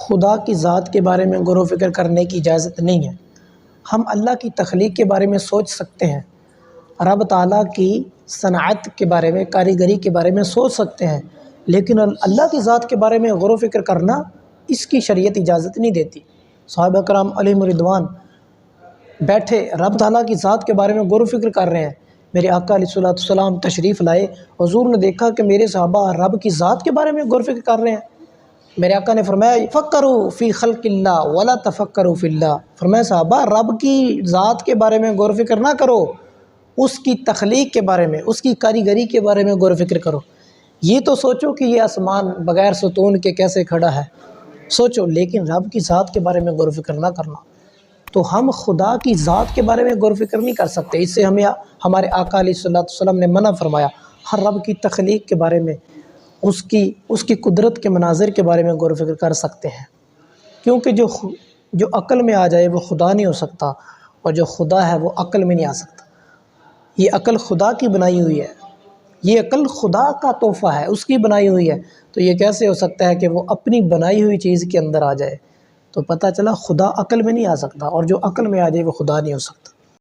خدا کی ذات کے بارے میں غور و فکر کرنے کی اجازت نہیں ہے۔ ہم اللہ کی تخلیق کے بارے میں سوچ سکتے ہیں، رب تعالیٰ کی صنعت کے بارے میں، کاریگری کے بارے میں سوچ سکتے ہیں، لیکن اللہ کی ذات کے بارے میں غور و فکر کرنا اس کی شریعت اجازت نہیں دیتی۔ صحابہ کرام علیہم رضوان بیٹھے رب تعالیٰ کی ذات کے بارے میں غور و فکر کر رہے ہیں۔ میرے آقا علیہ الصلوۃ والسلام تشریف لائے، حضور نے دیکھا کہ میرے صحابہ رب کی ذات کے بارے میں غور و فکر کر رہے ہیں۔ میرے آقا نے فرمایا فکروا فی خلق اللہ ولا تفکروا فی اللہ، فرمایا صحابہ رب کی ذات کے بارے میں غور و فکر نہ کرو، اس کی تخلیق کے بارے میں، اس کی کاریگری کے بارے میں غور و فکر کرو۔ یہ تو سوچو کہ یہ آسمان بغیر ستون کے کیسے کھڑا ہے، سوچو، لیکن رب کی ذات کے بارے میں غور و فکر نہ کرنا۔ تو ہم خدا کی ذات کے بارے میں غور و فکر نہیں کر سکتے، اس سے ہمیں ہمارے آقا علیہ الصلوۃ والسلام نے منع فرمایا۔ ہر رب کی تخلیق کے بارے میں، اس کی قدرت کے مناظر کے بارے میں غور و فکر کر سکتے ہیں، کیونکہ جو عقل میں آ جائے وہ خدا نہیں ہو سکتا، اور جو خدا ہے وہ عقل میں نہیں آ سکتا۔ یہ عقل خدا کی بنائی ہوئی ہے، یہ عقل خدا کا تحفہ ہے، اس کی بنائی ہوئی ہے، تو یہ کیسے ہو سکتا ہے کہ وہ اپنی بنائی ہوئی چیز کے اندر آ جائے؟ تو پتہ چلا خدا عقل میں نہیں آ سکتا، اور جو عقل میں آ جائے وہ خدا نہیں ہو سکتا۔